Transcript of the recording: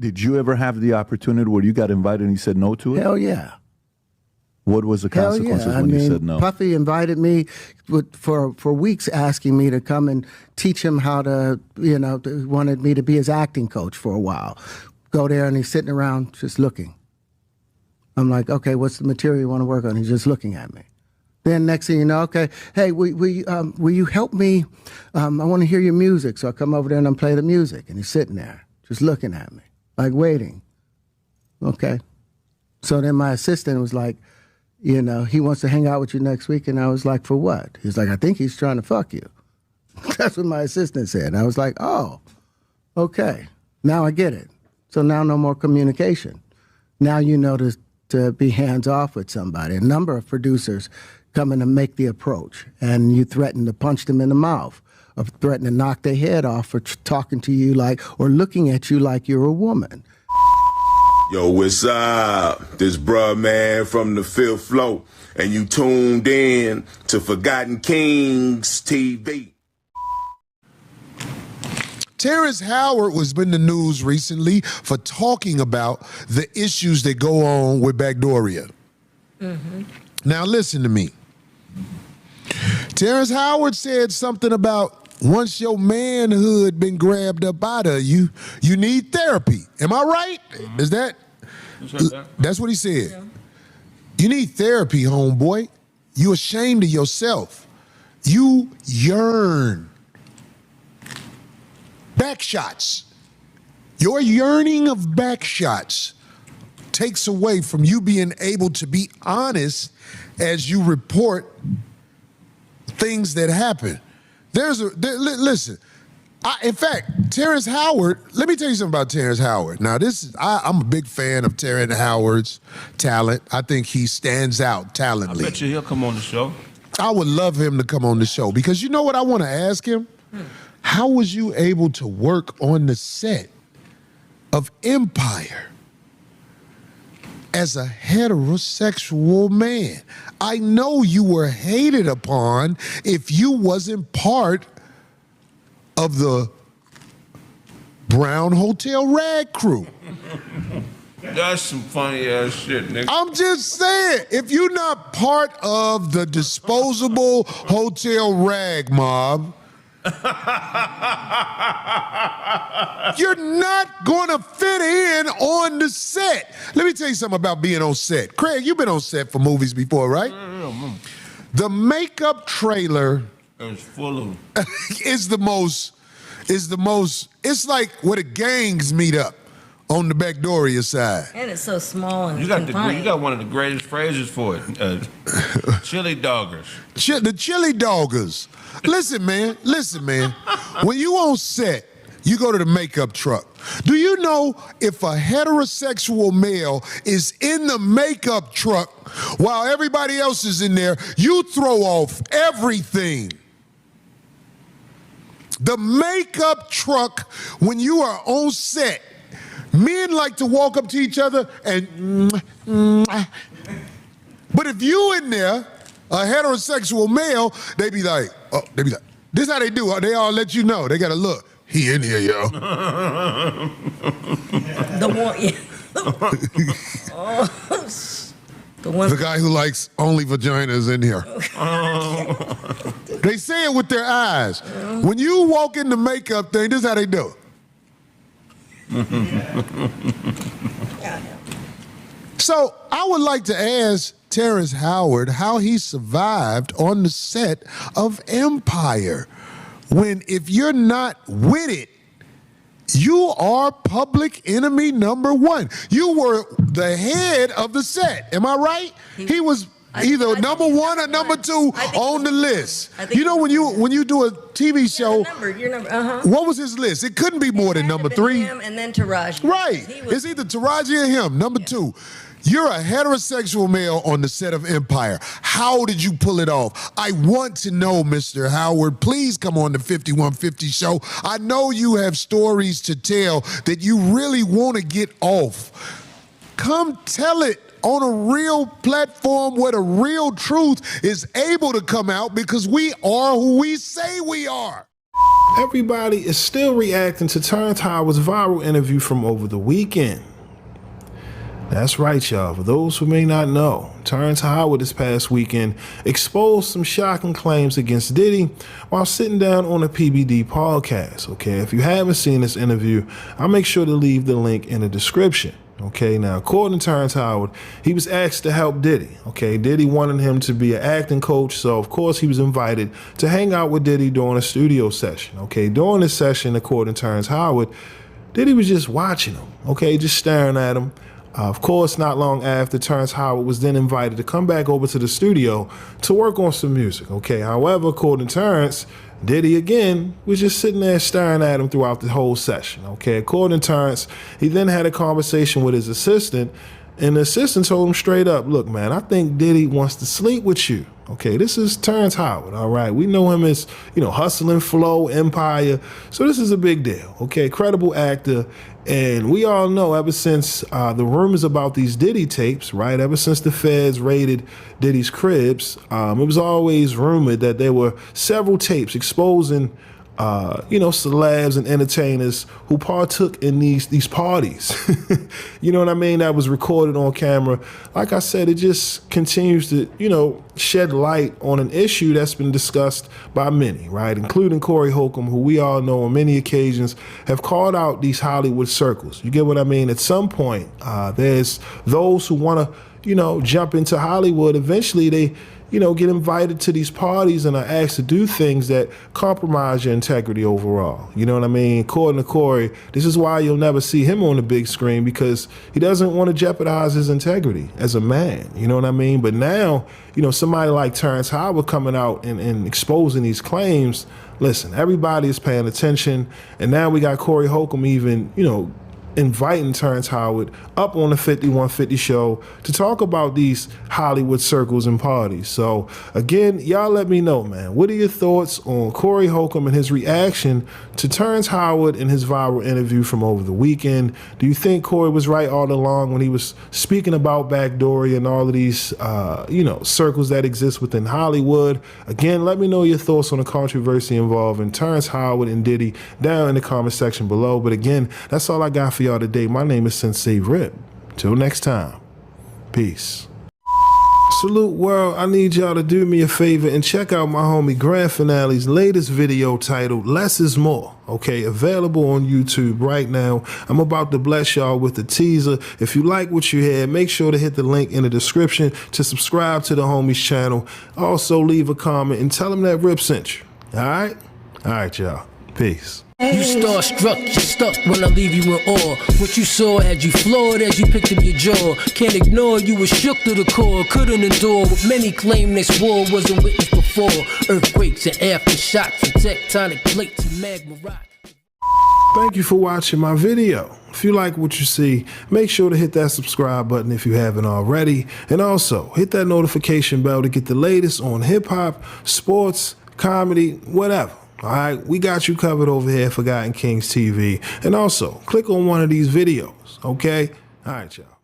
Did you ever have the opportunity where you got invited and you said no to it? Hell yeah. What was the consequences when you said no? Puffy invited me for weeks, asking me to come and teach him how to, wanted me to be his acting coach for a while. Go there and he's sitting around just looking. I'm like, okay, what's the material you want to work on? He's just looking at me. Then next thing you know, okay, hey, will you help me? I want to hear your music. So I come over there and I play the music. And he's sitting there just looking at me, like waiting. Okay. So then my assistant was like, he wants to hang out with you next week. And I was like, for what? He's like, I think he's trying to fuck you. That's what my assistant said. And I was like, oh, okay. Now I get it. So now no more communication. Now you know to be hands-off with somebody. A number of producers come in and make the approach, and you threaten to punch them in the mouth or threaten to knock their head off for talking to you or looking at you like you're a woman. Yo, what's up? This bruh man from the fifth floor, and you tuned in to Forgotten Kings TV. Terrence Howard was in the news recently for talking about the issues that go on with Backdooria. Mm-hmm. Now listen to me. Terrence Howard said something about once your manhood been grabbed up out of you, you need therapy. Am I right? Mm-hmm. Is that? That's what he said. Yeah. You need therapy, homeboy. You ashamed of yourself. You yearn. Back shots. Your yearning of back shots takes away from you being able to be honest as you report things that happen. Listen, in fact, Terrence Howard, let me tell you something about Terrence Howard. Now, I'm a big fan of Terrence Howard's talent. I think he stands out talently. I bet you he'll come on the show. I would love him to come on the show because you know what I want to ask him? How was you able to work on the set of Empire as a heterosexual man? I know you were hated upon if you wasn't part of the Brown Hotel Rag crew. That's some funny ass shit, nigga. I'm just saying, if you're not part of the disposable hotel rag mob, you're not gonna fit in on the set. Let me tell you something about being on set. Craig, you've been on set for movies before, right? The makeup trailer is full of is the most, it's like where the gangs meet up on the Backdooria side. And it's so small and you got one of the greatest phrases for it. Chili doggers. The chili doggers. Listen, man. When you on set, you go to the makeup truck. Do you know if a heterosexual male is in the makeup truck while everybody else is in there, you throw off everything. The makeup truck, when you are on set, men like to walk up to each other and but if you in there, a heterosexual male, they be like, this is how they do. They all let you know. They gotta look. He in here, yo. The guy who likes only vaginas in here. They say it with their eyes. When you walk in the makeup thing, this is how they do it. So I would like to ask Terrence Howard how he survived on the set of Empire. When if you're not with it, you are public enemy number one. You were the head of the set. Am I right? He was either number one or number two on the list. You know when you do a TV show, what was his list? It couldn't be more than number three. Him and then Taraji. Right. It's either Taraji or him, number two. You're a heterosexual male on the set of Empire. How did you pull it off? I want to know, Mr. Howard. Please come on the 5150 show. I know you have stories to tell that you really want to get off. Come tell it on a real platform where the real truth is able to come out because we are who we say we are. Everybody is still reacting to Terrence Howard's viral interview from over the weekend. That's right, y'all. For those who may not know, Terrence Howard this past weekend exposed some shocking claims against Diddy while sitting down on a PBD podcast. Okay, if you haven't seen this interview, I'll make sure to leave the link in the description. Okay, now according to Terrence Howard, he was asked to help Diddy. Okay, Diddy wanted him to be an acting coach, so of course he was invited to hang out with Diddy during a studio session. Okay, during this session, according to Terrence Howard, Diddy was just watching him. Okay, just staring at him. Of course, not long after, Terrence Howard was then invited to come back over to the studio to work on some music. Okay, however, according to Terrence, Diddy again was just sitting there staring at him throughout the whole session. Okay, according to Terrence, he then had a conversation with his assistant, and the assistant told him straight up, "Look, man, I think Diddy wants to sleep with you." Okay, this is Terrence Howard, all right? We know him as, Hustlin' Flow, Empire. So this is a big deal, okay? Credible actor. And we all know ever since the rumors about these Diddy tapes, right? Ever since the feds raided Diddy's cribs, it was always rumored that there were several tapes exposing celebs and entertainers who partook in these parties. You know what I mean? That was recorded on camera. Like I said, it just continues to, shed light on an issue that's been discussed by many, right? Including Corey Holcomb, who we all know on many occasions have called out these Hollywood circles. You get what I mean? At some point, there's those who want to, jump into Hollywood. Eventually they, get invited to these parties and are asked to do things that compromise your integrity overall. You know what I mean? According to Corey, this is why you'll never see him on the big screen, because he doesn't want to jeopardize his integrity as a man. You know what I mean? But now, somebody like Terrence Howard coming out and exposing these claims, listen, everybody is paying attention. And now we got Corey Holcomb even, inviting Terrence Howard up on the 5150 show to talk about these Hollywood circles and parties. So again, y'all let me know, man. What are your thoughts on Corey Holcomb and his reaction to Terrence Howard and his viral interview from over the weekend? Do you think Corey was right all along when he was speaking about backdoory and all of these, circles that exist within Hollywood? Again, let me know your thoughts on the controversy involving Terrence Howard and Diddy down in the comment section below. But again, that's all I got for y'all today. My name is Sensei Rip. Till next time, peace. Salute world, I need y'all to do me a favor and check out my homie Grand Finale's latest video titled Less is More. Okay, available on YouTube right now. I'm about to bless y'all with a teaser. If you like what you hear, make sure to hit the link in the description to subscribe to the homie's channel. Also leave a comment and tell him that Rip sent you. All right, y'all. Peace. You starstruck, you're stuck when I leave you in awe. What you saw had you floored as you picked up your jaw. Can't ignore, you were shook to the core. Couldn't endure what many claim this war wasn't witnessed before. Earthquakes and aftershocks and tectonic plates and magma rock. Thank you for watching my video. If you like what you see, make sure to hit that subscribe button if you haven't already. And also, hit that notification bell to get the latest on hip-hop, sports, comedy, whatever. All right, we got you covered over here at Forgotten Kings TV. And also, click on one of these videos, okay? All right, y'all.